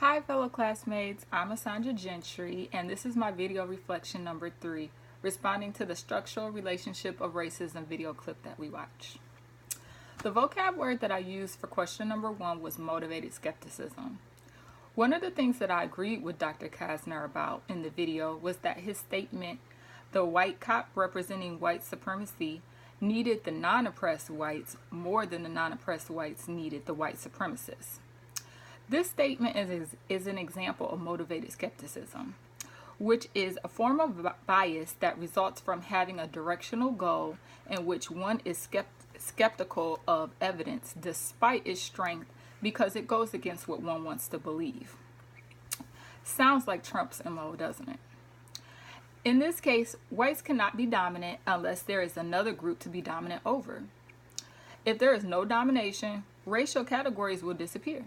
Hi fellow classmates, I'm Asandra Gentry and this is my video reflection number 3, responding to the structural relationship of racism video clip that we watched. The vocab word that I used for question number 1 was motivated skepticism. One of the things that I agreed with Dr. Kasner about in the video was that his statement, the white cop representing white supremacy, needed the non-oppressed whites more than the non-oppressed whites needed the white supremacists. This statement is an example of motivated skepticism, which is a form of bias that results from having a directional goal in which one is skeptical of evidence despite its strength because it goes against what one wants to believe. Sounds like Trump's MO, doesn't it? In this case, whites cannot be dominant unless there is another group to be dominant over. If there is no domination, racial categories will disappear.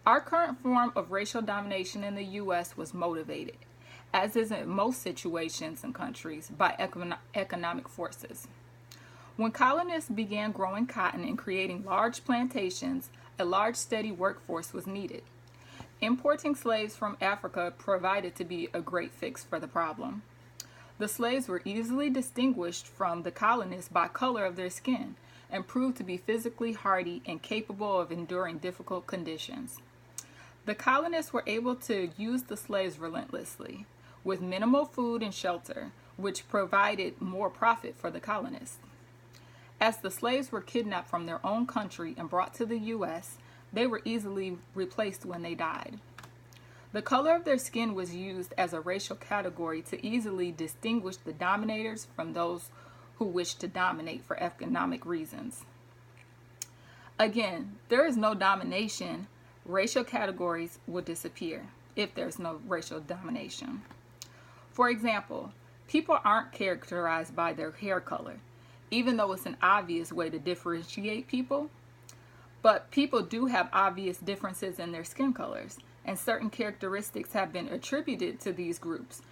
Our current form of racial domination in the U.S. was motivated, as is in most situations and countries, by economic forces. When colonists began growing cotton and creating large plantations, a large steady workforce was needed. Importing slaves from Africa provided to be a great fix for the problem. The slaves were easily distinguished from the colonists by color of their skin and proved to be physically hardy and capable of enduring difficult conditions. The colonists were able to use the slaves relentlessly, with minimal food and shelter, which provided more profit for the colonists. As the slaves were kidnapped from their own country and brought to the U.S., they were easily replaced when they died. The color of their skin was used as a racial category to easily distinguish the dominators from those who wished to dominate for economic reasons. Again, there is no domination. Racial categories will disappear if there's no racial domination. For example, people aren't characterized by their hair color, even though it's an obvious way to differentiate people. But people do have obvious differences in their skin colors, and certain characteristics have been attributed to these groups.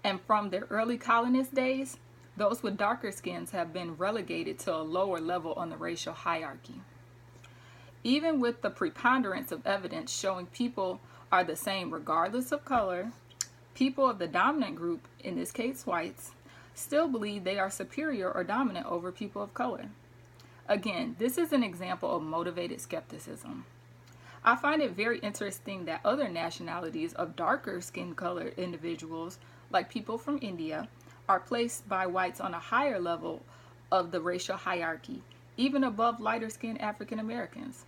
And from their early colonist days, those with darker skins have been relegated to a lower level on the racial hierarchy. Even with the preponderance of evidence showing people are the same regardless of color, people of the dominant group, in this case whites, still believe they are superior or dominant over people of color. Again, this is an example of motivated skepticism. I find it very interesting that other nationalities of darker skin color individuals, like people from India, are placed by whites on a higher level of the racial hierarchy, even above lighter skinned African Americans.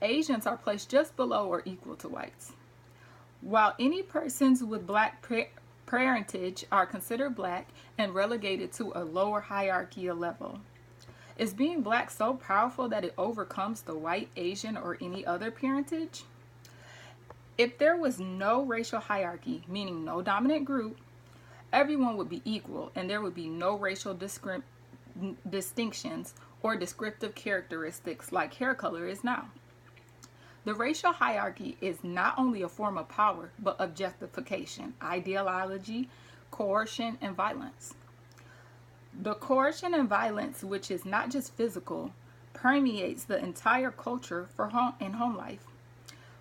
Asians are placed just below or equal to whites. While any persons with black parentage are considered black and relegated to a lower hierarchical level. Is being black so powerful that it overcomes the white, Asian, or any other parentage? If there was no racial hierarchy, meaning no dominant group, everyone would be equal and there would be no racial distinctions or descriptive characteristics like hair color is now. The racial hierarchy is not only a form of power, but objectification, ideology, coercion, and violence. The coercion and violence, which is not just physical, permeates the entire culture for home life.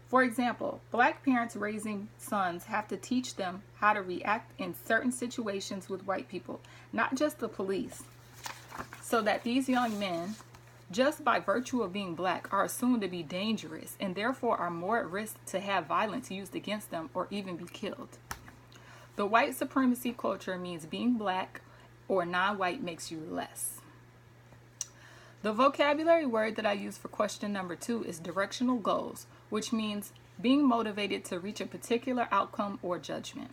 For example, black parents raising sons have to teach them how to react in certain situations with white people, not just the police, so that these young men, just by virtue of being black, are assumed to be dangerous and therefore are more at risk to have violence used against them or even be killed. The white supremacy culture means being black or non-white makes you less. The vocabulary word that I use for question number 2 is directional goals, which means being motivated to reach a particular outcome or judgment.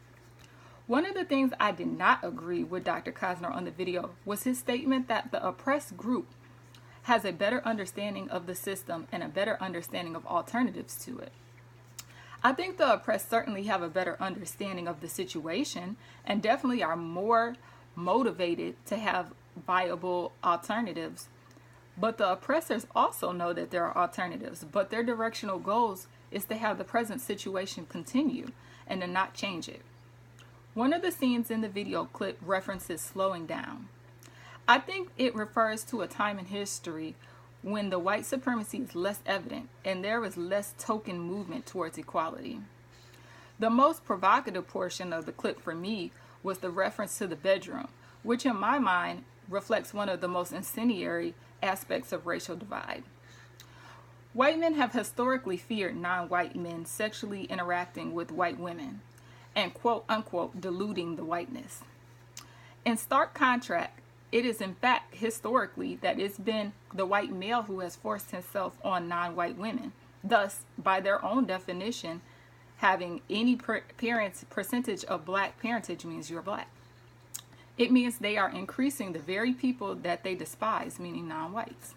One of the things I did not agree with Dr. Kasner on the video was his statement that the oppressed group has a better understanding of the system and a better understanding of alternatives to it. I think the oppressed certainly have a better understanding of the situation and definitely are more motivated to have viable alternatives. But the oppressors also know that there are alternatives, but their directional goals is to have the present situation continue and to not change it. One of the scenes in the video clip references slowing down. I think it refers to a time in history when the white supremacy is less evident and there is less token movement towards equality. The most provocative portion of the clip for me was the reference to the bedroom, which in my mind reflects one of the most incendiary aspects of racial divide. White men have historically feared non-white men sexually interacting with white women and quote unquote diluting the whiteness. In stark contrast, it is in fact historically that it's been the white male who has forced himself on non-white women. Thus, by their own definition, having any percentage of black parentage means you're black. It means they are increasing the very people that they despise, meaning non-whites.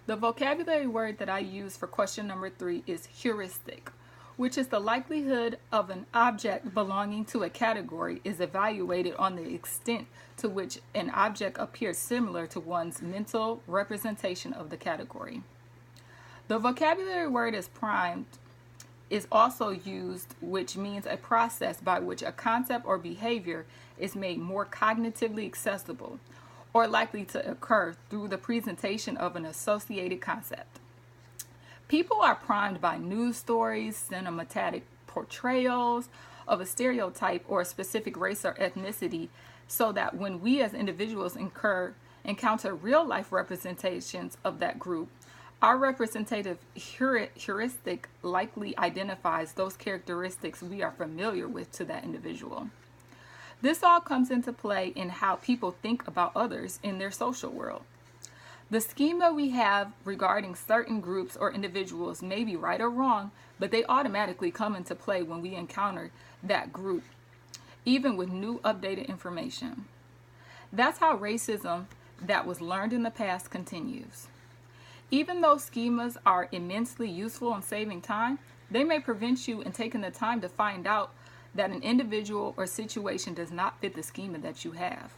The vocabulary word that I use for question number 3 is heuristic, which is the likelihood of an object belonging to a category is evaluated on the extent to which an object appears similar to one's mental representation of the category. The vocabulary word is primed is also used, which means a process by which a concept or behavior is made more cognitively accessible or likely to occur through the presentation of an associated concept. People are primed by news stories, cinematic portrayals of a stereotype or a specific race or ethnicity, so that when we as individuals encounter real life representations of that group, our representative heuristic likely identifies those characteristics we are familiar with to that individual. This all comes into play in how people think about others in their social world. The schema we have regarding certain groups or individuals may be right or wrong, but they automatically come into play when we encounter that group, even with new updated information. That's how racism that was learned in the past continues. Even though schemas are immensely useful in saving time, they may prevent you in taking the time to find out that an individual or situation does not fit the schema that you have.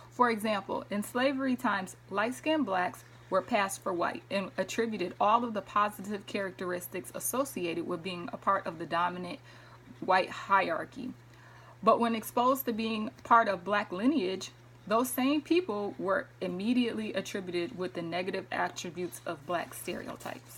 For example, in slavery times, light-skinned blacks were passed for white and attributed all of the positive characteristics associated with being a part of the dominant white hierarchy. But when exposed to being part of black lineage, those same people were immediately attributed with the negative attributes of black stereotypes.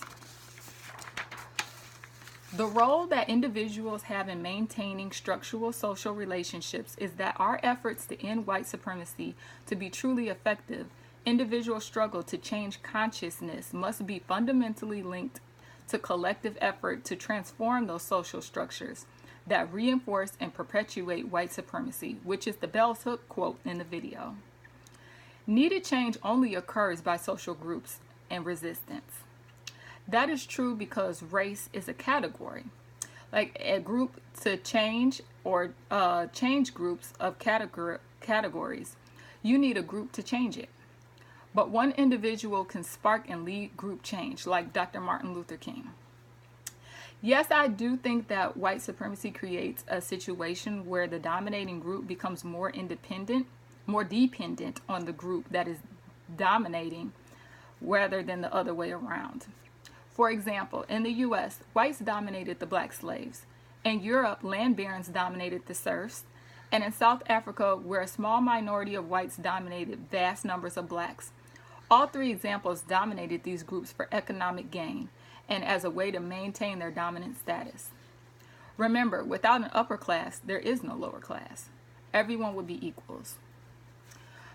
The role that individuals have in maintaining structural social relationships is that our efforts to end white supremacy to be truly effective, individual struggle to change consciousness must be fundamentally linked to collective effort to transform those social structures that reinforce and perpetuate white supremacy, which is the Bell Hooks quote in the video. Needed change only occurs by social groups and resistance. That is true because race is a category. Like a group to change or change groups of categories, you need a group to change it. But one individual can spark and lead group change, like Dr. Martin Luther King. Yes, I do think that white supremacy creates a situation where the dominating group becomes more dependent on the group that is dominating rather than the other way around. For example, in the U.S., whites dominated the black slaves. In Europe, land barons dominated the serfs. And in South Africa, where a small minority of whites dominated vast numbers of blacks. All three examples dominated these groups for economic gain and as a way to maintain their dominant status. Remember, without an upper class, there is no lower class. Everyone would be equals.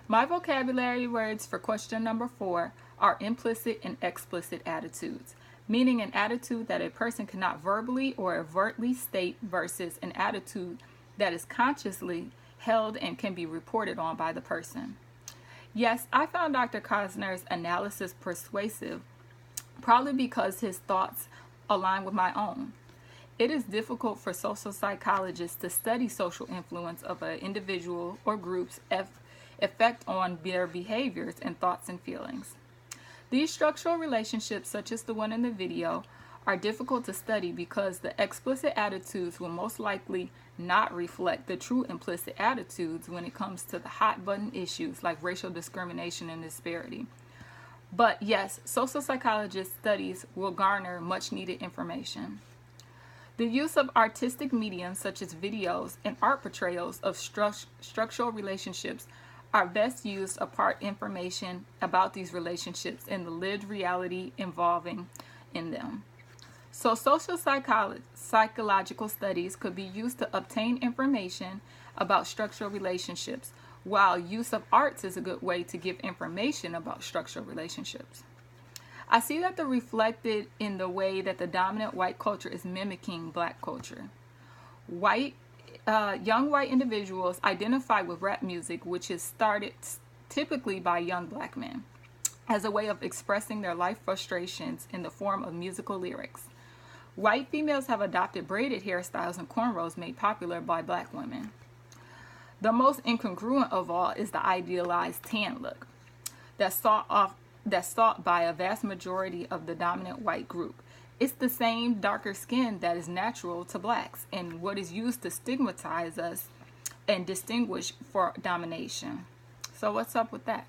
My vocabulary words for question number 4 are implicit and explicit attitudes, meaning an attitude that a person cannot verbally or overtly state versus an attitude that is consciously held and can be reported on by the person. Yes, I found Dr. Cosner's analysis persuasive, probably because his thoughts align with my own. It is difficult for social psychologists to study social influence of an individual or group's effect on their behaviors and thoughts and feelings. These structural relationships, such as the one in the video, are difficult to study because the explicit attitudes will most likely not reflect the true implicit attitudes when it comes to the hot button issues like racial discrimination and disparity. But yes, social psychologist studies will garner much needed information. The use of artistic mediums such as videos and art portrayals of structural relationships are best used to impart information about these relationships and the lived reality involving in them. So social psychological studies could be used to obtain information about structural relationships, while use of arts is a good way to give information about structural relationships. I see that they're reflected in the way that the dominant white culture is mimicking black culture. Young white individuals identify with rap music, which is started typically by young black men, as a way of expressing their life frustrations in the form of musical lyrics. White females have adopted braided hairstyles and cornrows made popular by black women. The most incongruent of all is the idealized tan look that's sought by a vast majority of the dominant white group. It's the same darker skin that is natural to blacks and what is used to stigmatize us and distinguish for domination. So what's up with that?